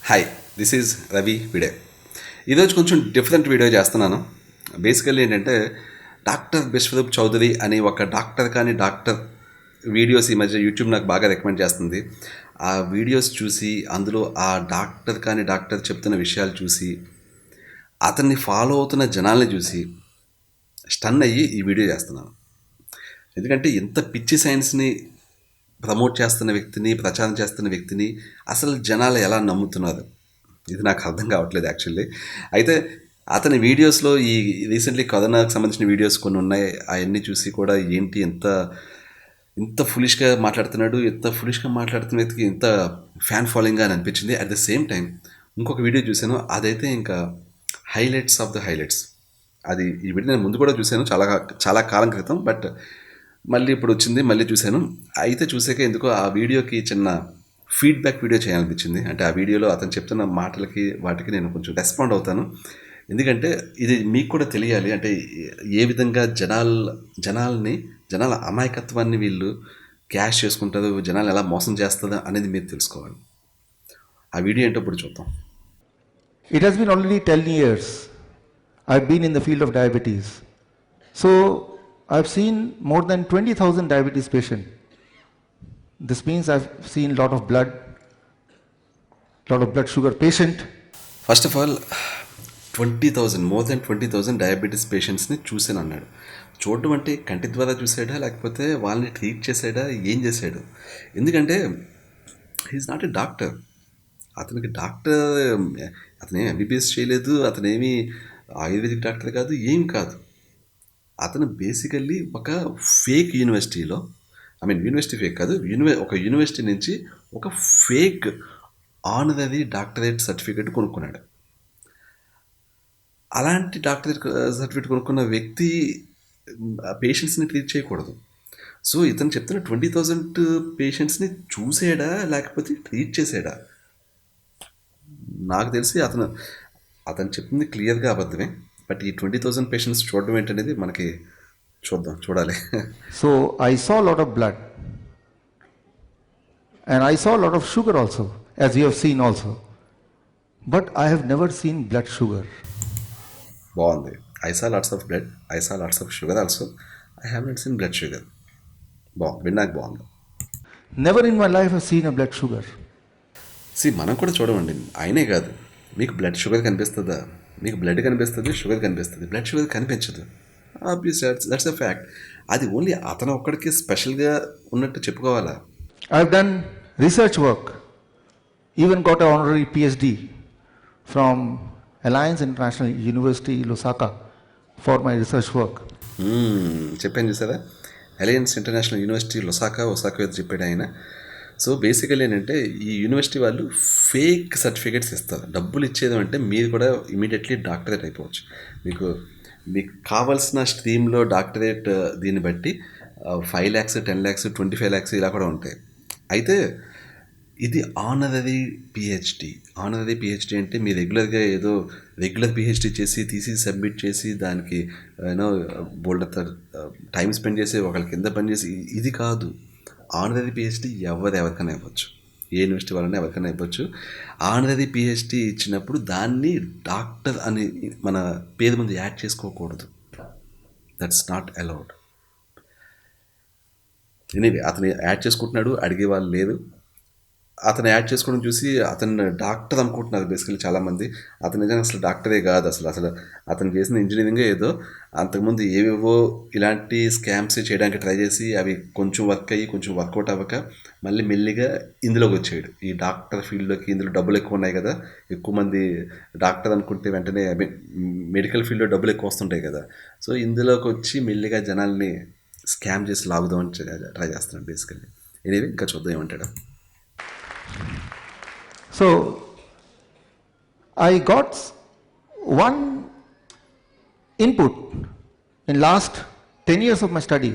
Hi, this is Ravi Vide. ఈరోజు కొంచెం different video చేస్తున్నాను. బేసికల్లీ ఏంటంటే డాక్టర్ బిశ్వరూప్ చౌదరి అనే ఒక డాక్టర్ వీడియోస్ ఈ మధ్య యూట్యూబ్ నాకు బాగా రికమెండ్ చేస్తుంది. ఆ వీడియోస్ చూసి అందులో ఆ డాక్టర్ చెప్తున్న విషయాలు చూసి అతన్ని ఫాలో అవుతున్న జనాల్ని చూసి స్టన్ అయ్యి ఈ వీడియో చేస్తున్నాను. ఎందుకంటే ఇంత పిచ్చి సైన్స్ని ప్రమోట్ చేస్తున్న వ్యక్తిని, ప్రచారం చేస్తున్న వ్యక్తిని అసలు జనాలు ఎలా నమ్ముతున్నారు, ఇది నాకు అర్థం కావట్లేదు యాక్చువల్లీ. అయితే అతని వీడియోస్లో ఈ రీసెంట్లీ కరోనాకు సంబంధించిన వీడియోస్ కొన్ని ఉన్నాయి. అవన్నీ చూసి కూడా ఏంటి ఎంత ఇంత ఫులిష్గా మాట్లాడుతున్నాడు, ఇంత ఫులిష్గా మాట్లాడుతున్న వ్యక్తికి ఇంత ఫ్యాన్ ఫాలోయింగ్ అని అనిపించింది. అట్ ద సేమ్ టైం ఇంకొక వీడియో చూశాను, అదైతే ఇంకా హైలైట్స్ ఆఫ్ ద హైలైట్స్. అది ఈ వీడియో నేను ముందు కూడా చూశాను చాలా చాలా కాలం క్రితం, బట్ మళ్ళీ ఇప్పుడు వచ్చింది, మళ్ళీ చూశాను. అయితే చూసాక ఎందుకో ఆ వీడియోకి చిన్న ఫీడ్బ్యాక్ వీడియో చేయాలనిపించింది. అంటే ఆ వీడియోలో అతను చెప్తున్న మాటలకి వాటికి నేను కొంచెం రెస్పాండ్ అవుతాను. ఎందుకంటే ఇది మీకు కూడా తెలియాలి, అంటే ఏ విధంగా జనాల అమాయకత్వాన్ని వీళ్ళు క్యాష్ చేసుకుంటారు, జనాలు ఎలా మోసం చేస్తుందో అనేది మీరు తెలుసుకోవాలి. ఆ వీడియో ఏంటో ఇప్పుడు చూద్దాం. It has been already 10 years I've been in the field of diabetes. So I've seen more than 20,000 diabetes patients. This means I've seen a lot of blood sugar patient. First of all 20,000 more than 20,000 diabetes పేషెంట్స్ని చూసాను అన్నాడు. చూడడం అంటే కంటి ద్వారా చూసాడా, లేకపోతే వాళ్ళని treat చేశాడా, ఏం చేశాడు? ఎందుకంటే హీఈస్ నాట్ ఎ డాక్టర్. అతనికి అతనేమి ఎంబీబీఎస్ చేయలేదు, అతనేమి ఆయుర్వేదిక్ డాక్టర్ కాదు, ఏం కాదు. అతను బేసికల్లీ ఒక ఫేక్ యూనివర్సిటీలో, యూనివర్సిటీ ఫేక్ కాదు, ఒక యూనివర్సిటీ నుంచి ఒక ఫేక్ ఆనరరీ డాక్టరేట్ సర్టిఫికేట్ కొనుక్కున్నాడు. అలాంటి డాక్టరేట్ సర్టిఫికేట్ కొనుక్కున్న వ్యక్తి పేషెంట్స్ని ట్రీట్ చేయకూడదు. సో ఇతను చెప్తున్న 20,000 పేషెంట్స్ని చూసాడా లేకపోతే ట్రీట్ చేసాడా? నాకు తెలిసి అతను చెప్తుంది క్లియర్గా అబద్ధమే. బట్ ఈ 20,000 పేషెంట్స్ చూడడం ఏంటనేది మనకి చూడాలి. So I saw a lot of blood and I saw a lot of sugar also, as you have seen also. But I have never seen blood sugar. బాగుంది. I saw lots of blood, I saw lots of sugar also. I haven't seen blood sugar. విన్నాక బాగుంది. Never in my life have seen a blood sugar. మనం కూడా చూడమండి. ఆయనే కాదు, మీకు blood sugar కనిపిస్తుందా? మీకు బ్లడ్ కనిపిస్తుంది, షుగర్ కనిపిస్తుంది, బ్లడ్ షుగర్ కనిపించదు. Obvious, that's a fact. అది ఓన్లీ అతను ఒక్కడికి స్పెషల్గా ఉన్నట్టు చెప్పుకోవాలా? I've done research work, even got an honorary PhD from Alliance International University, Lusaka, for my research work. చెప్పాను చూసారా, అలయన్స్ ఇంటర్నేషనల్ యూనివర్సిటీ ఒసాకా చెప్పాడు ఆయన. సో బేసికల్లీ ఏంటంటే ఈ యూనివర్సిటీ వాళ్ళు ఫేక్ సర్టిఫికేట్స్ ఇస్తారు. డబ్బులు ఇచ్చేది అంటే మీరు కూడా ఇమీడియట్లీ డాక్టరేట్ అయిపోవచ్చు. మీకు కావాల్సిన స్ట్రీమ్లో డాక్టరేట్ దీన్ని బట్టి 5 lakhs, 10 lakhs, 25 lakhs ఇలా కూడా ఉంటాయి. అయితే ఇది ఆనరరీ పిహెచ్డి అంటే మీ రెగ్యులర్ పిహెచ్డి చేసి తీసి సబ్మిట్ చేసి దానికి బోల్డ్ టైం స్పెండ్ చేసి ఒకళ్ళ కింద పనిచేసి ఇది కాదు. ఆనరరీ పిహెచ్డి ఎవరికైనా ఇవ్వచ్చు, ఏ యూనివర్సిటీ వాళ్ళని ఎవరికైనా ఇవ్వచ్చు. ఆనరరీ పిహెచ్డి ఇచ్చినప్పుడు దాన్ని డాక్టర్ అని మన పేరు ముందు యాడ్ చేసుకోకూడదు. That's not allowed. ఎనీవే అతను యాడ్ చేసుకుంటున్నాడు, అడిగే వాళ్ళు లేరు. అతను యాడ్ చేసుకోవడం చూసి అతను డాక్టర్ అనుకుంటున్నారు బేసికలీ చాలామంది. అతను నిజంగా అసలు డాక్టరే కాదు. అసలు అతను చేసిన ఇంజనీరింగే ఏదో. అంతకుముందు ఏవేవో ఇలాంటి స్కామ్స్ చేయడానికి ట్రై చేసి అవి కొంచెం వర్క్ అయ్యి కొంచెం వర్కౌట్ అవ్వక మళ్ళీ మెల్లిగా ఇందులోకి వచ్చాడు, ఈ డాక్టర్ ఫీల్డ్లోకి. ఇందులో డబ్బులు ఎక్కువ ఉన్నాయి కదా, ఎక్కువ మంది డాక్టర్ అనుకుంటే వెంటనే మెడికల్ ఫీల్డ్లో డబ్బులు ఎక్కువ వస్తుంటాయి కదా. సో ఇందులోకి వచ్చి మెల్లిగా జనాల్ని స్కామ్ చేసి లాగుదామని ట్రై చేస్తున్నాడు బేసికల్లీ. ఎనీవే ఇంకా చూద్దాం ఏమంటాడు. So I got one input in last 10 years of my study.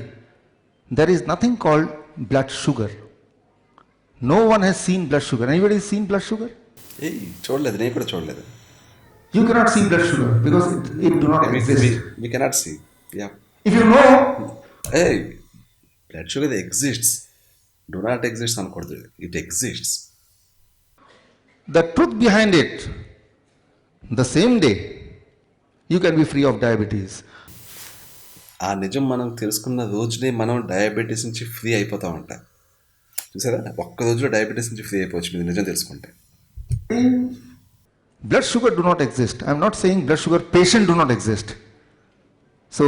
There is nothing called blood sugar. No one has seen blood sugar. Anybody seen blood sugar? చూడలేదు, నేను కూడా చూడలేదు. You cannot see blood sugar because it do not exist. We cannot see. Yeah. If you know, blood sugar exists. Do not exist అనకూడదు. It exists. the truth behind it, the same day, you can be free of diabetes. ఆ నిజం మనం తెలుసుకున్న రోజునే మనం diabetes నుంచి free అయిపోతూ ఉంటాం. చూసారా, ఒక్క రోజులో డయాబెటీస్ నుంచి ఫ్రీ అయిపోవచ్చు మీరు నిజం తెలుసుకుంటే. Blood sugar do not exist. I am not saying blood sugar patient do not exist. So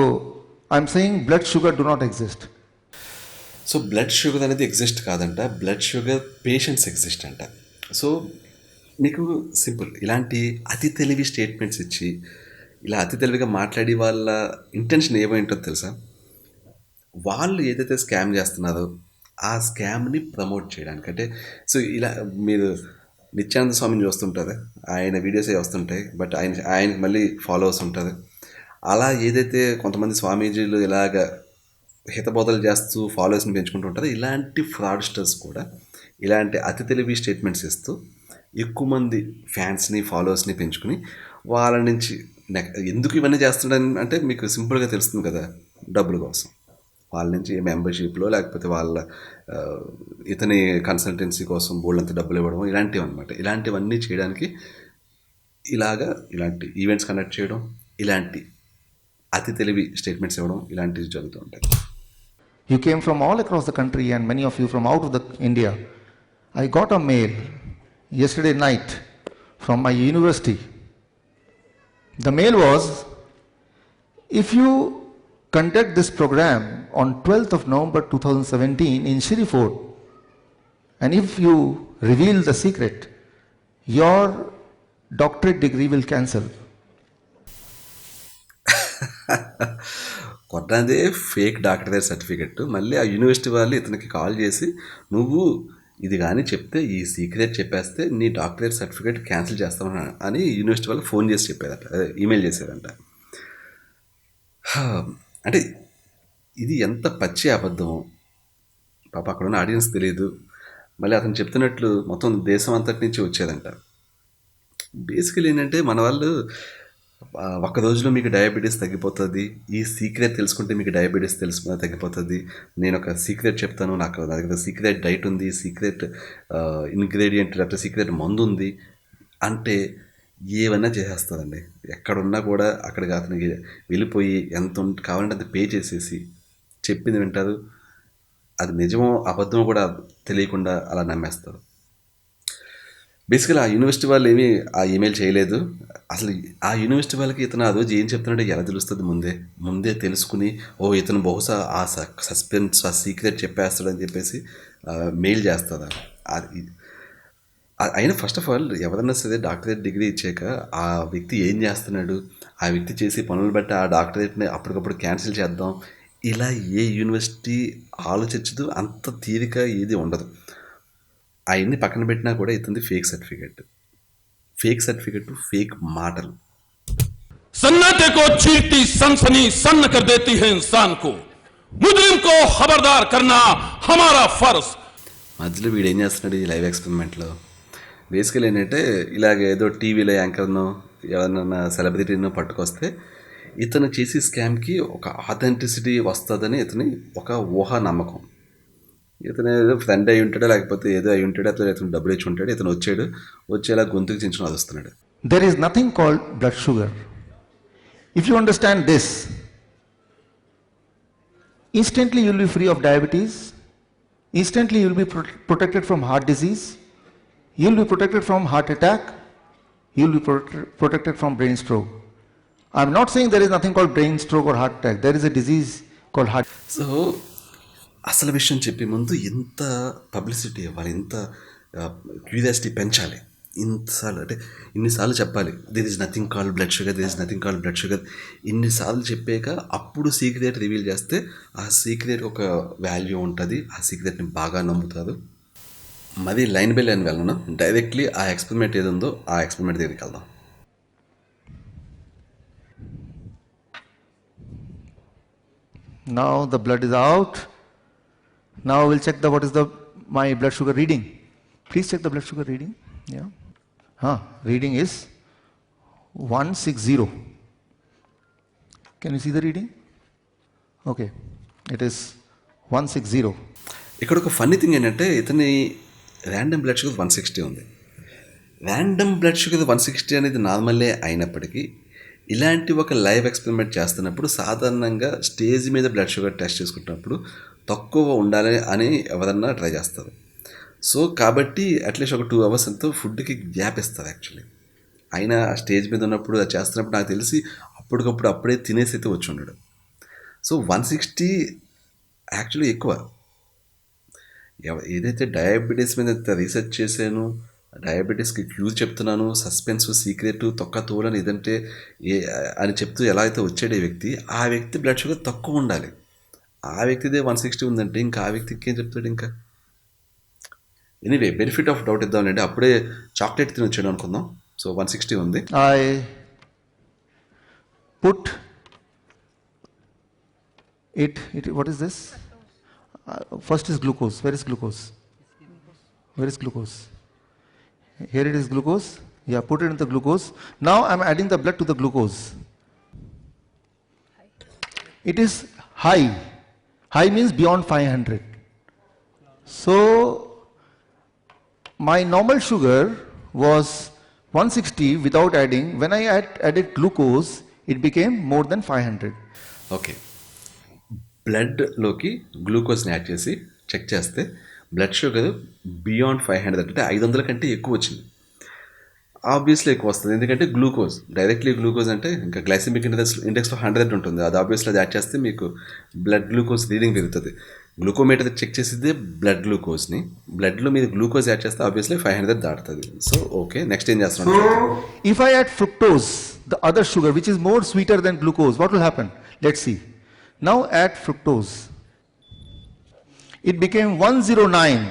I am saying blood sugar do not exist. So blood sugar అనేది ఎగ్జిస్ట్ కాదంట, బ్లడ్ షుగర్ పేషెంట్స్ ఎగ్జిస్ట్ అంట. So మీకు simple, ఇలాంటి అతి తెలివి statements ఇచ్చి ఇలా అతి తెలివిగా మాట్లాడి వాళ్ళ ఇంటెన్షన్ ఏమైంటో తెలుసా? వాళ్ళు ఏదైతే స్కామ్ చేస్తున్నారో ఆ స్కామ్ని ప్రమోట్ చేయడానికి. అంటే సో ఇలా మీరు నిత్యానంద స్వామిని చూస్తుంటారు, ఆయన వీడియోసే వస్తుంటాయి, బట్ ఆయనకి మళ్ళీ ఫాలోవర్స్ ఉంటుంది. అలా ఏదైతే కొంతమంది స్వామీజీలు ఇలాగ హితబోధలు చేస్తూ ఫాలోవర్స్ని పెంచుకుంటూ ఉంటారు, ఇలాంటి ఫ్రాడ్స్టర్స్ కూడా ఇలాంటి అతి తెలివి స్టేట్మెంట్స్ ఇస్తూ ఎక్కువ మంది ఫ్యాన్స్ని ఫాలోవర్స్ని పెంచుకుని వాళ్ళ నుంచి ఎందుకు ఇవన్నీ చేస్తున్నాడని అంటే మీకు సింపుల్గా తెలుస్తుంది కదా, డబ్బుల కోసం. వాళ్ళ నుంచి మెంబర్షిప్లో లేకపోతే వాళ్ళ ఇతని కన్సల్టెన్సీ కోసం బోల్డంత డబ్బులు ఇవ్వడం, ఇలాంటివి అనమాట. ఇలాంటివన్నీ చేయడానికి ఇలాంటి ఈవెంట్స్ కండక్ట్ చేయడం, ఇలాంటి అతి తెలివి స్టేట్మెంట్స్ ఇవ్వడం, ఇలాంటివి జరుగుతూ ఉంటాయి. You came from all across the country and many of you from out of the India. I got a mail yesterday night from my university. The mail was, if you conduct this program on 12th of November 2017 in Shri Fort, and if you reveal the secret, your doctorate degree will cancel. కొట్టదే fake doctorate certificate. మళ్ళీ ఆ university వాళ్ళు ఇతనికి call చేసి, నువ్వు ఇది కానీ చెప్తే, ఈ సీక్రెట్ చెప్పేస్తే నీ డాక్టరేట్ సర్టిఫికేట్ క్యాన్సిల్ చేస్తామని అని యూనివర్సిటీ వాళ్ళు ఫోన్ చేసి చెప్పేదంట, అదే ఈమెయిల్ చేసేదంట. అంటే ఇది ఎంత పచ్చి అబద్ధం పాప, అక్కడ ఉన్న ఆడియన్స్ తెలియదు. మళ్ళీ అతను చెప్తున్నట్లు మొత్తం దేశం అంతటి నుంచి వచ్చేదంట. బేసికలీ ఏంటంటే మన వాళ్ళు ఒక్క రోజులో మీకు డయాబెటీస్ తగ్గిపోతుంది, ఈ సీక్రెట్ తెలుసుకుంటే మీకు డయాబెటీస్ తగ్గిపోతుంది, నేను ఒక సీక్రెట్ చెప్తాను, నాకు నా దగ్గర సీక్రెట్ డైట్ ఉంది, సీక్రెట్ ఇంగ్రీడియంట్ లేకపోతే సీక్రెట్ మందు ఉంది అంటే ఏమన్నా చేసేస్తుందండి. ఎక్కడున్నా కూడా అక్కడికి అతనికి వెళ్ళిపోయి ఎంత కావాలంటే అంత పే చేసేసి చెప్పింది వింటారు. అది నిజమో అబద్ధమో కూడా తెలియకుండా అలా నమ్మేస్తారు. బేసికలీ ఆ యూనివర్సిటీ వాళ్ళు ఏమీ ఆ ఈమెయిల్ చేయలేదు. అసలు ఆ యూనివర్సిటీ వాళ్ళకి ఇతను ఆ రోజు ఏం చెప్తున్నాడో ఎలా తెలుస్తుంది? ముందే తెలుసుకుని, ఇతను బహుశా ఆ సస్పెన్స్ ఆ సీక్రెట్ చెప్పేస్తాడని చెప్పేసి మెయిల్ చేస్తుందా? అది అయినా ఫస్ట్ ఆఫ్ ఆల్ ఎవరన్నా సరే డాక్టరేట్ డిగ్రీ ఇచ్చాక ఆ వ్యక్తి ఏం చేస్తున్నాడు, ఆ వ్యక్తి చేసి పనులు బట్టి ఆ డాక్టరేట్ని అప్పటికప్పుడు క్యాన్సిల్ చేద్దాం, ఇలా ఏ యూనివర్సిటీ ఆలోచించదు. అంత తీరిక ఏది ఉండదు. అవన్నీ పక్కన పెట్టినా కూడా ఇతుంది ఫేక్ సర్టిఫికెట్, ఫేక్ మాటలు. सन्नाटे को चीरती सनसनी सन्न कर देती है इंसान को, मुजरिम को खबरदार करना हमारा फर्ज. మధ్యలో వీడు ఏం చేస్తున్నాడు ఈ లైవ్ ఎక్స్పెరిమెంట్లో? బేసికల్ ఏంటంటే ఇలాగ ఏదో టీవీలో యాంకర్నో ఎవరినైనా సెలబ్రిటీనో పట్టుకొస్తే ఇతను చేసే స్కామ్కి ఒక ఆథెంటిసిటీ వస్తుందని ఇతని ఒక ఊహా నమ్మకం. ఇతను ఏదో ఫ్రెండ్ అయి ఉంటాడు, లేకపోతే ఏదో అయి ఉంటాడు, అతను ఇతను డబ్బులు ఇచ్చి ఉంటాడు, ఇతను వచ్చేలా గొంతుకు చించుకుని వస్తున్నాడు. There is nothing called blood sugar. If you understand this, instantly you will be free of diabetes, instantly you will be protected from heart disease, you will be protected from heart attack, you will be protected from brain stroke. I am not saying there is nothing called brain stroke or heart attack. There is a disease called heart. So అసలు విషయం చెప్పే ముందు ఇంత publicity ఇవ్వాలి, ఇంత curiosity పెంచాలి, ఇన్నిసార్లు చెప్పాలి, దిర్ is nothing called blood sugar. ఇన్నిసార్లు చెప్పాక అప్పుడు సీక్రెట్ రివీల్ చేస్తే ఆ సీక్రెట్ ఒక వాల్యూ ఉంటుంది, ఆ సీక్రెట్ని బాగా నమ్ముతారు. మరి లైన్ బై లైన్ వెళ్ళను, డైరెక్ట్లీ ఆ ఎక్స్పెరిమెంట్ ఏది ఉందో ఆ ఎక్స్పెరిమెంట్ దగ్గరికి వెళ్దాం. Now the blood is out. Now we'll check what is my blood sugar reading. Please check the blood sugar reading. Yeah. Reading is 160. Can you see the reading? Okay. It is 160. ఇక్కడ ఒక funny thing ఏంటంటే ఇతని random blood sugar 160 ఉంది. Random blood sugar 160 అనేది నార్మలే అయినప్పటికీ ఇలాంటి ఒక లైవ్ ఎక్స్పెరిమెంట్ చేస్తున్నప్పుడు సాధారణంగా స్టేజ్ మీద బ్లడ్ షుగర్ టెస్ట్ చేసుకుంటున్నప్పుడు తక్కువ ఉండాలి అని ఎవరన్నా ట్రై చేస్తారు. సో కాబట్టి అట్లీస్ట్ ఒక 2 అవర్స్ ఎంతో ఫుడ్కి గ్యాప్ ఇస్తారు యాక్చువల్లీ. ఆయన స్టేజ్ మీద ఉన్నప్పుడు అది చేస్తున్నప్పుడు నాకు తెలిసి అప్పటికప్పుడు అప్పుడే తినేసి అయితే వచ్చి ఉన్నాడు. సో 160 యాక్చువల్లీ ఎక్కువ. ఏదైతే డయాబెటీస్ మీద రీసెర్చ్ చేశాను, డయాబెటీస్కి క్యూర్ చెప్తున్నాను, సస్పెన్స్ సీక్రెట్ తొక్క తోలని ఇదంటే అని చెప్తూ ఎలా అయితే వచ్చాడు ఈ వ్యక్తి, ఆ వ్యక్తి బ్లడ్ షుగర్ తక్కువ ఉండాలి. ఆ వ్యక్తిదే 160 ఉందంటే ఇంకా ఆ వ్యక్తికి ఏం చెప్తాడు ఇంకా. ఎనీవే బెనిఫిట్ ఆఫ్ డౌట్ ఇద్దామండి. అప్పుడే చాక్లెట్ తిని వచ్చాడు అనుకుందాం. సో 160 ఉంది. I put it what is this? First is glucose. Where is glucose? Where is glucose? Here it is glucose. Yeah, put it in the glucose. Now I'm adding the blood to the glucose. It is high. High means beyond 500. So my normal sugar was 160 without adding. When I added glucose, it became more than 500. Okay, బ్లడ్లోకి గ్లూకోజ్ని add చేసి check చేస్తే blood sugar beyond 500 అంటే 500 కంటే ఎక్కువ వచ్చింది. Obviously ఎక్కువ వస్తుంది, ఎందుకంటే గ్లూకోజ్ డైరెక్ట్లీ గ్లూకోజ్ అంటే ఇంకా గ్లైసెమిక్ ఇండెక్స్లో 100 ఉంటుంది. అది ఆబ్వియస్లీ అది యాడ్ చేస్తే మీకు బ్లడ్ గ్లూకోజ్ రీడింగ్ పెరుగుతుంది. గ్లూకోమీటర్ చెక్ చేసేదే బ్లడ్ గ్లూకోజ్ని. బ్లడ్లో మీరు గ్లూకోజ్ యాడ్ చేస్తే ఆబ్వియస్లీ 500 దాటుతుంది. సో ఓకే, నెక్స్ట్ ఏం చేస్తున్నాం? If I add fructose, the other sugar which is more sweeter than glucose, what will happen? Let's see. Now add fructose. It became 109.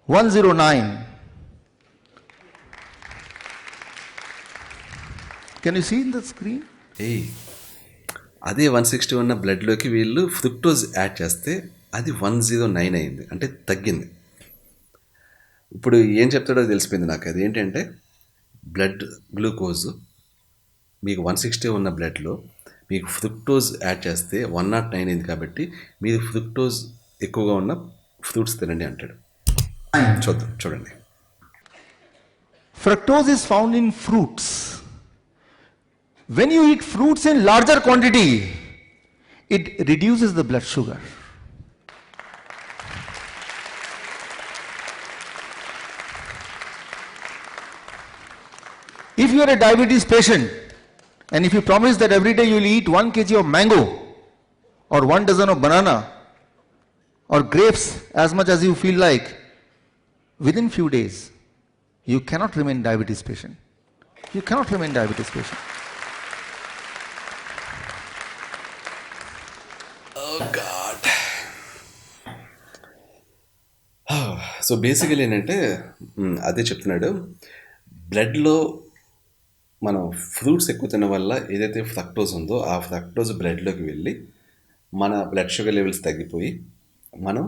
109. Can you see in the screen? అదే 160 ఉన్న బ్లడ్లోకి వీళ్ళు fructose add చేస్తే అది 109 అయింది, అంటే తగ్గింది. ఇప్పుడు ఏం చెప్తాడో తెలిసిపోయింది నాకు. అది ఏంటంటే బ్లడ్ గ్లూకోజ్ మీకు 160 ఉన్న బ్లడ్లో మీకు ఫ్రుక్టోజ్ యాడ్ చేస్తే 109 అయింది, కాబట్టి మీరు ఫ్రుక్టోజ్ ఎక్కువగా ఉన్న ఫ్రూట్స్ తినండి అంటాడు. చూడండి. Fructose is found in fruits. When you eat fruits in larger quantity, it reduces the blood sugar. If you are a diabetes patient and if you promise that every day you will eat 1 kg of mango or 1 dozen of banana or grapes as much as you feel like, within few days you cannot remain diabetes patient. You cannot remain diabetes patient. So basically ఏంటంటే అదే చెప్తున్నాడు, బ్లడ్లో మనం fruits ఎక్కువ తినడం వల్ల ఏదైతే fructose ఉందో ఆ ఫ్రక్టోజ్ బ్లడ్లోకి వెళ్ళి మన బ్లడ్ షుగర్ లెవెల్స్ తగ్గిపోయి మనం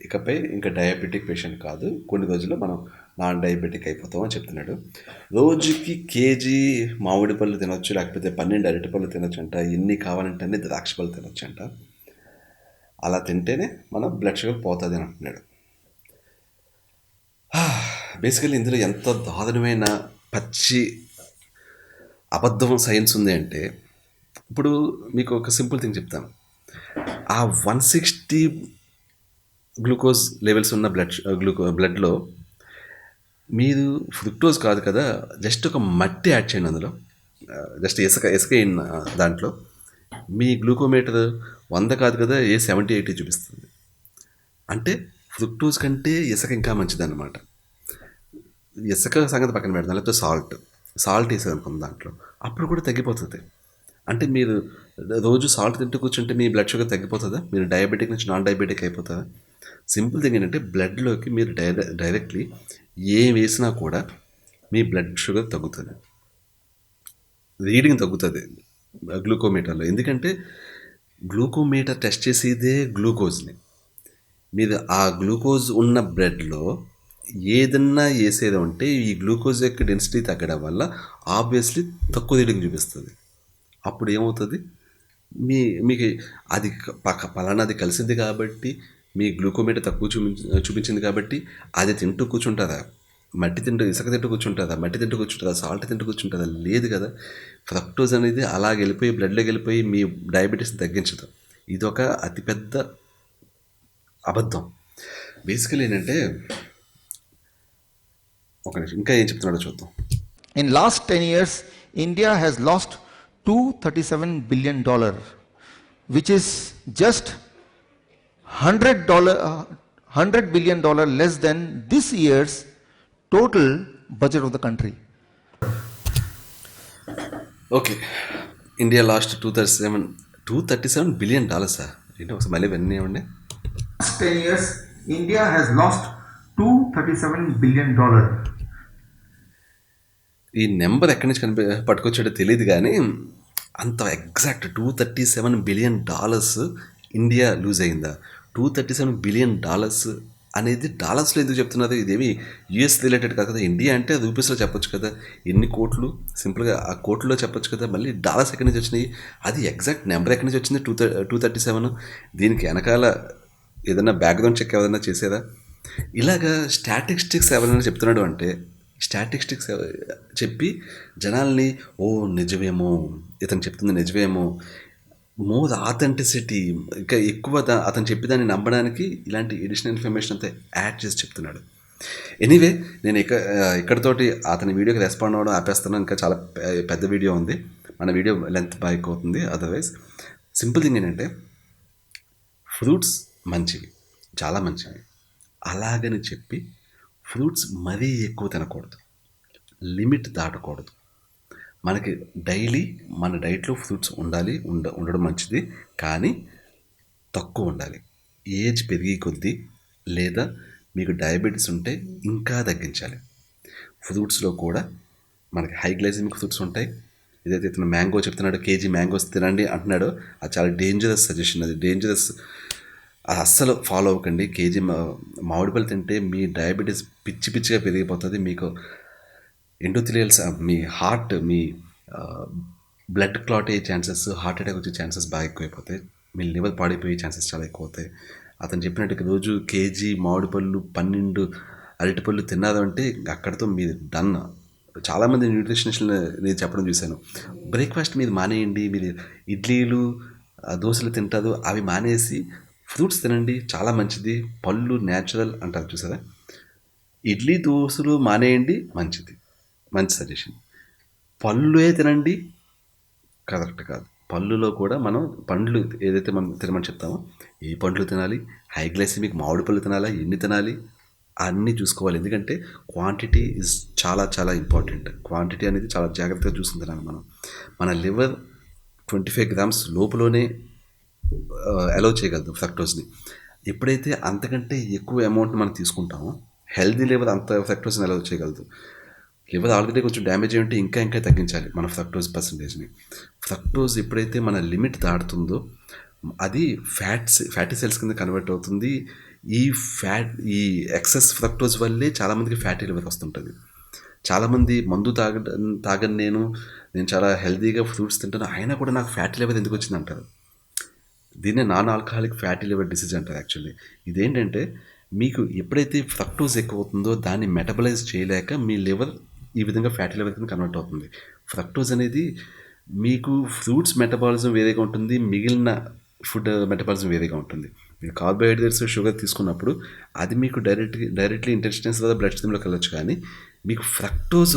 ఇకపై ఇంకా డయాబెటిక్ పేషెంట్ కాదు, కొన్ని రోజుల్లో మనం నాన్ డయాబెటిక్ అయిపోతాం అని చెప్తున్నాడు. రోజుకి కేజీ మామిడి పళ్ళు తినొచ్చు, లేకపోతే 12 అరటి పళ్ళు తినొచ్చు అంట, ఎన్ని కావాలంటే అన్ని ద్రాక్ష పళ్ళు తినొచ్చు అంట. అలా తింటేనే మన బ్లడ్ షుగర్ పోతుంది అని అంటున్నాడు. బేసికల్లీ ఇందులో ఎంత దారుణమైన పచ్చి అబద్ధం సైన్స్ ఉంది అంటే, ఇప్పుడు మీకు ఒక సింపుల్ థింగ్ చెప్తాను. ఆ 160 గ్లూకోజ్ లెవెల్స్ ఉన్న బ్లడ్లో మీరు ఫ్రుక్టోజ్ కాదు కదా, జస్ట్ ఒక మట్టి యాడ్ చేయండి అందులో, జస్ట్ ఇసుక దాంట్లో మీ గ్లూకోమీటర్ 100 కాదు కదా, 70-80 చూపిస్తుంది. అంటే ఫ్రుక్టోజ్ కంటే ఇసుక ఇంకా మంచిదన్నమాట. ఇసుక సంగతి పక్కన పెడతాం, లేకపోతే సాల్ట్ వేసేది అనుకుంది దాంట్లో, అప్పుడు కూడా తగ్గిపోతుంది. అంటే మీరు రోజు సాల్ట్ తింటూ కూర్చుంటే మీ బ్లడ్ షుగర్ తగ్గిపోతుందా? మీరు డయాబెటిక్ నుంచి నాన్ డయాబెటిక్ అయిపోతుందా? సింపుల్ థింగ్ ఏంటంటే బ్లడ్లోకి మీరు డైరెక్ట్లీ ఏం వేసినా కూడా మీ బ్లడ్ షుగర్ తగ్గుతుంది, రీడింగ్ తగ్గుతుంది గ్లూకోమీటర్లో. ఎందుకంటే గ్లూకోమీటర్ టెస్ట్ చేసేదే గ్లూకోజ్ని. మీరు ఆ గ్లూకోజ్ ఉన్న బ్లడ్లో ఏదన్నా వేసేది ఉంటే ఈ గ్లూకోజ్ యొక్క డెన్సిటీ తగ్గడం వల్ల ఆబ్వియస్లీ తక్కువ రీడింగ్ చూపిస్తుంది. అప్పుడు ఏమవుతుంది, మీకు అది పలానాది కలిసింది కాబట్టి మీ గ్లూకోమీటర్ తక్కువ చూపించింది కాబట్టి అది తింటూ కూర్చుంటారా? మట్టి తింటూ ఇసుక తింటూ కూర్చుంటుందా, మట్టి తింటూ కూర్చుంటుందా, సాల్ట్ తింటూ కూర్చుంటుందా? లేదు కదా. ఫ్రక్టోజ్ అనేది అలాగ వెళ్ళిపోయి బ్లడ్లోకి వెళ్ళిపోయి మీ డయాబెటీస్ని తగ్గించదు. ఇదొక అతిపెద్ద అబద్ధం. బేసికలీ ఏంటంటే ఒక నిమిషం ఇంకా ఏం చెప్తున్నాడో చూద్దాం. In last 10 years, India has lost $237 billion, which is just $100 billion less than this year's total budget of the country. Okay, India last $237 billion ఏంటి ఒకసారి మళ్ళీ విన్నీ ఇవ్వండి. Last 10 years, India has lost $237 billion. ఈ number ఎక్కడి నుంచి పట్టుకొచ్చాడో తెలియదు కానీ అంత ఎగ్జాక్ట్ $237 బిలియన్ ఇండియా లూజ్ అయిందా? $237 బిలియన్ అనేది డాలర్స్లో ఎందుకు చెప్తున్నారు? ఇదేమి యూఎస్ రిలేటెడ్ కాదు కదా. ఇండియా అంటే అది రూపీస్లో చెప్పొచ్చు కదా. ఎన్ని కోట్లు సింపుల్గా ఆ కోట్లలో చెప్పొచ్చు కదా. మళ్ళీ డాలర్స్ ఎక్కడి నుంచి వచ్చినాయి? అది ఎగ్జాక్ట్ నెంబర్ ఎక్కడి నుంచి వచ్చింది? 237. దీనికి వెనకాల ఏదైనా బ్యాక్గ్రౌండ్ చెక్ ఏదైనా చేసేదా? ఇలాగా స్టాటిస్టిక్స్ ఎవరైనా చెప్తున్నాడు అంటే స్టాటిస్టిక్స్ చెప్పి జనాల్ని ఓ నిజమేమో, ఇతను చెప్తుంది నిజమేమో, మోర్ ఆథెంటిసిటీ ఇంకా ఎక్కువ అతను చెప్పేదాన్ని నమ్మడానికి ఇలాంటి ఎడిషనల్ ఇన్ఫర్మేషన్ అంతా యాడ్ చేసి చెప్తున్నాడు. ఎనీవే, నేను ఇక్కడతోటి అతని వీడియోకి రెస్పాండ్ అవ్వడం ఆపేస్తున్నాను. ఇంకా చాలా పెద్ద వీడియో ఉంది, మన వీడియో లెంత్ బాగా ఎక్కువ అవుతుంది. అదర్వైజ్ సింపుల్ థింగ్ ఏంటంటే ఫ్రూట్స్ మంచివి, చాలా మంచివి. అలాగని చెప్పి ఫ్రూట్స్ మరీ ఎక్కువ తినకూడదు, లిమిట్ దాటకూడదు. మనకి డైలీ మన డైట్లో ఫ్రూట్స్ ఉండాలి, ఉండడం మంచిది, కానీ తక్కువ ఉండాలి. ఏజ్ పెరిగే కొద్దీ లేదా మీకు డయాబెటీస్ ఉంటే ఇంకా తగ్గించాలి. ఫ్రూట్స్లో కూడా మనకి హై గ్లైసెమిక్ ఫ్రూట్స్ ఉంటాయి. ఏదైతే ఇతను మ్యాంగో చెప్తున్నాడో, కేజీ మ్యాంగోస్ తినండి అంటున్నాడో, అది చాలా డేంజరస్ సజెషన్. అది డేంజరస్, అది అస్సలు ఫాలో అవ్వకండి. కేజీ మామిడిపళ్ళు తింటే మీ డయాబెటీస్ పిచ్చి పిచ్చిగా పెరిగిపోతుంది. మీకు ఎండోథెలియల్స్, మీ హార్ట్, మీ బ్లడ్ క్లాట్ అయ్యే ఛాన్సెస్, హార్ట్ అటాక్ వచ్చే ఛాన్సెస్ బాగా ఎక్కువైపోతాయి. మీ లివర్ పాడైపోయే ఛాన్సెస్ చాలా ఎక్కువ అవుతాయి. అతను చెప్పినట్టు రోజు కేజీ మామిడిపళ్ళు 12 అరటిపళ్ళు తిన్నారంటే అక్కడితో మీరు డన్. చాలామంది న్యూట్రిషనిస్టులు నేను చెప్పడం చూశాను, బ్రేక్ఫాస్ట్ మీరు మానేయండి, మీరు ఇడ్లీలు దోశలు తింటారు, అవి మానేసి ఫ్రూట్స్ తినండి, చాలా మంచిది, పళ్ళు న్యాచురల్ అంటారు చూసారా. ఇడ్లీ దోశలు మానేయండి, మంచిది, మంచి సజెషన్. పళ్ళే తినండి, కరెక్ట్ కాదు. పళ్ళులో కూడా మనం పండ్లు ఏదైతే మనం తినమని చెప్తామో, ఏ పండ్లు తినాలి, హై గ్లైసెమిక్ మామిడి పళ్ళు తినాలా, ఎన్ని తినాలి అన్నీ చూసుకోవాలి. ఎందుకంటే క్వాంటిటీ ఇస్ చాలా చాలా ఇంపార్టెంట్. క్వాంటిటీ అనేది చాలా జాగ్రత్తగా చూసుకుంటున్నాను. మన లివర్ 25 grams లోపులోనే అలౌ చేయగలదు ఫ్రక్టోజ్ని. ఎప్పుడైతే అంతకంటే ఎక్కువ అమౌంట్ మనం తీసుకుంటామో, హెల్దీ లివర్ అంత ఫ్రక్టోజ్ని అలౌ చేయగలదు. లివర్ ఆల్రెడీ కొంచెం డ్యామేజ్ అయి ఉంటే ఇంకా తగ్గించాలి మన ఫ్రక్టోజ్ పర్సంటేజ్ని. ఫ్రక్టోజ్ ఎప్పుడైతే మన లిమిట్ దాటుతుందో అది ఫ్యాటీ సెల్స్ కింద కన్వర్ట్ అవుతుంది. ఈ ఎక్సెస్ ఫ్రక్టోజ్ వల్లే చాలామందికి ఫ్యాటీ లివర్ వస్తుంటుంది. చాలామంది మందు తాగని నేను చాలా హెల్తీగా ఫ్రూట్స్ తింటాను, అయినా కూడా నాకు ఫ్యాటీ లివర్ ఎందుకు వచ్చింది అంటారు. దీన్నే non alcoholic fatty liver disease అంటారు యాక్చువల్లీ. ఇదేంటంటే మీకు ఎప్పుడైతే ఫ్రక్టోజ్ ఎక్కువ అవుతుందో దాన్ని మెటబలైజ్ చేయలేక మీ లివర్ ఈ విధంగా ఫ్యాటీ లివర్ కింద కన్వర్ట్ అవుతుంది. ఫ్రక్టోజ్ అనేది మీకు ఫ్రూట్స్ మెటబాలిజం వేరేగా ఉంటుంది, మిగిలిన ఫుడ్ మెటబాలిజం వేరేగా ఉంటుంది. మీరు కార్బోహైడ్రేట్స్, షుగర్ తీసుకున్నప్పుడు అది మీకు డైరెక్ట్లీ ఇంటెస్టైన్స్ లేదా బ్లడ్ స్ట్రీమ్లోకి వెళ్ళొచ్చు, కానీ మీకు ఫ్రక్టోజ్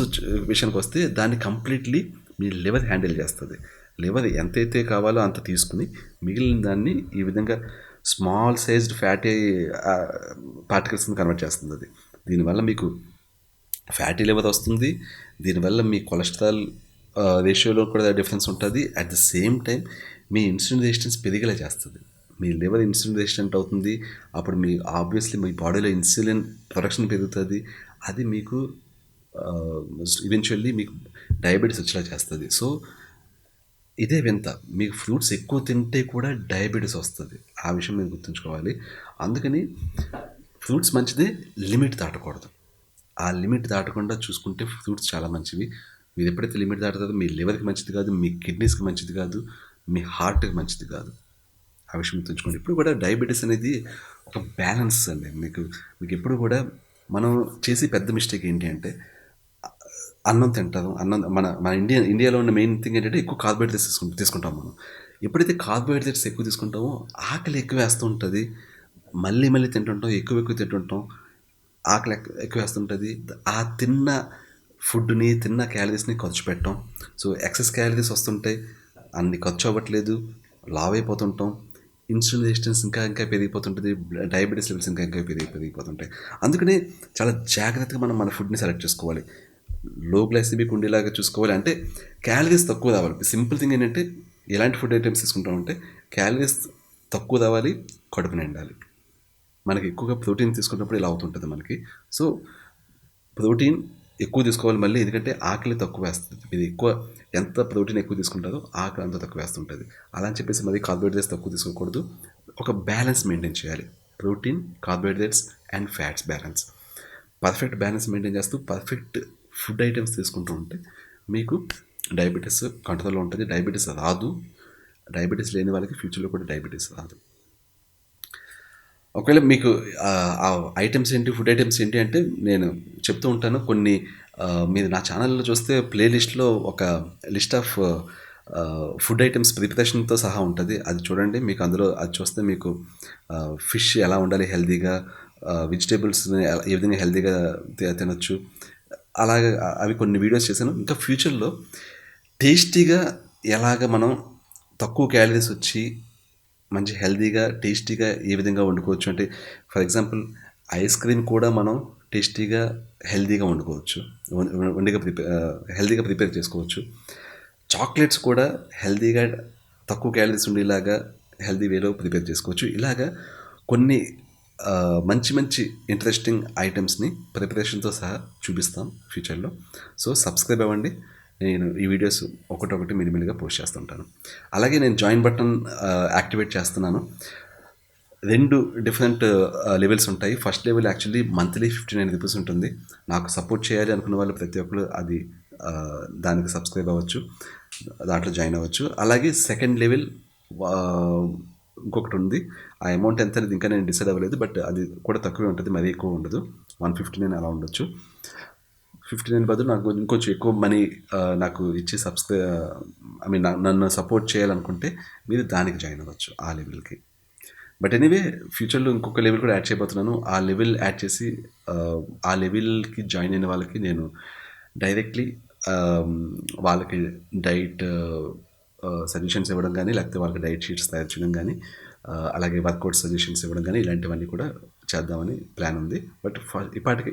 విషయానికి వస్తే దాన్ని కంప్లీట్లీ మీ లివర్ హ్యాండిల్ చేస్తుంది. లివర్ ఎంతైతే కావాలో అంత తీసుకుని మిగిలిన దాన్ని ఈ విధంగా స్మాల్ సైజ్డ్ ఫ్యాటీ పార్టికల్స్ని కన్వర్ట్ చేస్తుంది. అది దీనివల్ల మీకు ఫ్యాటీ లివర్ వస్తుంది. దీనివల్ల మీ కొలెస్ట్రాల్ రేషియోలో కూడా డిఫరెన్స్ ఉంటుంది. At the same time me insulin resistance పెరిగేలా చేస్తుంది. మీ లివర్ ఇన్సులిన్ రెసిస్టెంట్ అవుతుంది, అప్పుడు మీ ఆబ్వియస్లీ మీ బాడీలో ఇన్సులిన్ ప్రొడక్షన్ పెరుగుతుంది. అది మీకు ఈవెన్చువల్లీ మీకు డయాబెటీస్ వచ్చేలా చేస్తుంది. సో ఇదే వింత, మీకు ఫ్రూట్స్ ఎక్కువ తింటే కూడా డయాబెటీస్ వస్తుంది. ఆ విషయం మీరు గుర్తుంచుకోవాలి. అందుకని ఫ్రూట్స్ మంచిదే, లిమిట్ దాటకూడదు. ఆ లిమిట్ దాటకుండా చూసుకుంటే ఫ్రూట్స్ చాలా మంచివి. మీరు ఎప్పుడైతే లిమిట్ దాటుతుందో మీ లివర్కి మంచిది కాదు, మీ కిడ్నీస్కి మంచిది కాదు, మీ హార్ట్కి మంచిది కాదు. ఆ విషయం గుర్తుంచుకోండి. ఇప్పుడు కూడా డయాబెటీస్ అనేది ఒక బ్యాలెన్స్ అండి. మీకు ఎప్పుడు కూడా మనం చేసే పెద్ద మిస్టేక్ ఏంటి అంటే అన్నం తింటాం. అన్నం మన ఇండియాలో ఉన్న మెయిన్ థింగ్ ఏంటంటే ఎక్కువ కార్బోహైడ్రేట్స్ తీసుకుంటాం మనం. ఎప్పుడైతే కార్బోహైడ్రేట్స్ ఎక్కువ తీసుకుంటామో ఆకలి ఎక్కువేస్తూ ఉంటది. మళ్ళీ మళ్ళీ తింటుంటాం. ఎక్కువ తింటుంటాం. ఆకలి ఎక్కువేస్తుంటది. ఆ తిన్న ఫుడ్‌ని, తిన్న క్యాలరీస్‌ని ఖర్చు పెట్టం. సో, ఎక్సెస్ క్యాలరీస్ వస్తుంటాయి. అన్ని ఖర్చు అవ్వట్లేదు. లావైపోతుంటాం. ఇన్సులిన్ రెసిస్టెన్స్ ఇంకా పెరిగిపోతుంటది. డయాబెటిస్ లెవెల్స్ ఇంకా పెరిగిపోతుంటాయి. అందుకనే చాలా జాగ్రత్తగా మనం మన ఫుడ్‌ని సెలెక్ట్ చేసుకోవాలి. లో గ్లైసెమిక్ ఉండేలాగా చూసుకోవాలి. అంటే క్యాలరీస్ తక్కువ రావాలి. సింపుల్ థింగ్ ఏంటంటే ఎలాంటి ఫుడ్ ఐటమ్స్ తీసుకుంటామంటే క్యాలరీస్ తక్కువ రావాలి, కడుపు నిండాలి. మనకి ఎక్కువగా ప్రోటీన్ తీసుకున్నప్పుడు ఇలా అవుతుంటుంది మనకి. సో, ప్రోటీన్ ఎక్కువ తీసుకోవాలి మళ్ళీ, ఎందుకంటే ఆకలి తక్కువ వేస్తుంది. మీరు ఎంత ప్రోటీన్ ఎక్కువ తీసుకుంటారో ఆకలి అంత తక్కువ వేస్తుంటుంది. అలా అని చెప్పేసి మరి కార్బోహైడ్రేట్స్ తక్కువ తీసుకోకూడదు. ఒక బ్యాలెన్స్ మెయింటైన్ చేయాలి. Protein, carbohydrates and fats balance. Perfect balance maintain చేస్తూ పర్ఫెక్ట్ ఫుడ్ ఐటమ్స్ తీసుకుంటూ ఉంటే మీకు డయాబెటీస్ కంట్రోల్లో ఉంటుంది. డయాబెటీస్ రాదు. డయాబెటీస్ లేని వాళ్ళకి ఫ్యూచర్లో కూడా డయాబెటీస్ రాదు. ఒకవేళ మీకు ఆ ఐటమ్స్ ఏంటి, ఫుడ్ ఐటమ్స్ ఏంటి అంటే నేను చెప్తూ ఉంటాను. కొన్ని మీరు నా ఛానల్లో చూస్తే ప్లేలిస్ట్లో ఒక లిస్ట్ ఆఫ్ ఫుడ్ ఐటమ్స్ ప్రిపరేషన్తో సహా ఉంటుంది. అది చూడండి. మీకు అందులో అది చూస్తే మీకు ఫిష్ ఎలా ఉండాలి హెల్తీగా, వెజిటేబుల్స్ని ఏ విధంగా హెల్తీగా తినొచ్చు, అలాగే అవి కొన్ని వీడియోస్ చేశాను. ఇంకా ఫ్యూచర్లో టేస్టీగా ఎలాగ మనం తక్కువ క్యాలరీస్ వచ్చి మంచి హెల్తీగా టేస్టీగా ఏ విధంగా వండుకోవచ్చు అంటే, ఫర్ ఎగ్జాంపుల్ ఐస్ క్రీమ్ కూడా మనం టేస్టీగా హెల్తీగా వండుకోవచ్చు, హెల్తీగా ప్రిపేర్ చేసుకోవచ్చు. చాక్లెట్స్ కూడా హెల్తీగా తక్కువ క్యాలరీస్ ఉండేలాగా హెల్తీ వేలో ప్రిపేర్ చేసుకోవచ్చు. ఇలాగా కొన్ని మంచి ఇంట్రెస్టింగ్ ఐటమ్స్ని ప్రిపరేషన్తో సహా చూపిస్తాం ఫ్యూచర్లో. సో, సబ్స్క్రైబ్ అవ్వండి. నేను ఈ వీడియోస్ ఒకటొకటి మినిమల్గా పోస్ట్ చేస్తుంటాను. అలాగే నేను జాయిన్ బటన్ యాక్టివేట్ చేస్తున్నాను. 2 డిఫరెంట్ లెవెల్స్ ఉంటాయి. First level actually monthly 59 rupees ఉంటుంది. నాకు సపోర్ట్ చేయాలి అనుకున్న వాళ్ళు ప్రతి ఒక్కరు అది దానికి సబ్స్క్రైబ్ అవ్వచ్చు, దాంట్లో జాయిన్ అవ్వచ్చు. అలాగే సెకండ్ లెవెల్ ఇంకొకటి ఉంది. ఆ అమౌంట్ ఎంత అనేది ఇంకా నేను డిసైడ్ అవ్వలేదు. బట్ అది కూడా తక్కువే ఉంటుంది, మరీ ఎక్కువ ఉండదు. 159 అలా ఉండొచ్చు. 59 బదులు నాకు ఇంకొంచెం ఎక్కువ మనీ నాకు ఇచ్చి నన్ను సపోర్ట్ చేయాలనుకుంటే మీరు దానికి జాయిన్ అవ్వచ్చు, ఆ లెవెల్కి. బట్ ఎనీవే ఫ్యూచర్లో ఇంకొక లెవెల్ కూడా యాడ్ చేయబోతున్నాను. ఆ లెవెల్ యాడ్ చేసి ఆ లెవెల్కి జాయిన్ అయిన వాళ్ళకి నేను డైరెక్ట్లీ వాళ్ళకి డైట్ సజెషన్స్ ఇవ్వడం కానీ, లేకపోతే వాళ్ళకి డైట్ షీట్స్ తయారు చేయడం కానీ, అలాగే వర్కౌట్ సజెషన్స్ ఇవ్వడం కానీ, ఇలాంటివన్నీ కూడా చేద్దామని ప్లాన్ ఉంది. బట్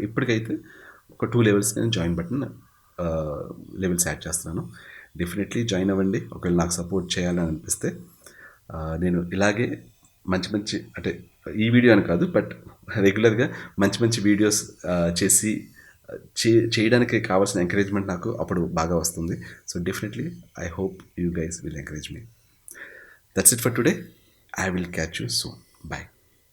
ఇప్పటికైతే ఒక 2 లెవెల్స్ నేను జాయిన్ బటన్ లెవెల్స్ యాడ్ చేస్తున్నాను. డెఫినెట్లీ జాయిన్ అవ్వండి ఒకవేళ నాకు సపోర్ట్ చేయాలని అనిపిస్తే. నేను ఇలాగే మంచి అంటే ఈ వీడియో అని కాదు, బట్ రెగ్యులర్గా మంచి వీడియోస్ చేసి చేయడానికి కావాల్సిన ఎంకరేజ్మెంట్ నాకు అప్పుడు బాగా వస్తుంది. So definitely I hope you guys will encourage me. That's it for today. I will catch you soon. Bye.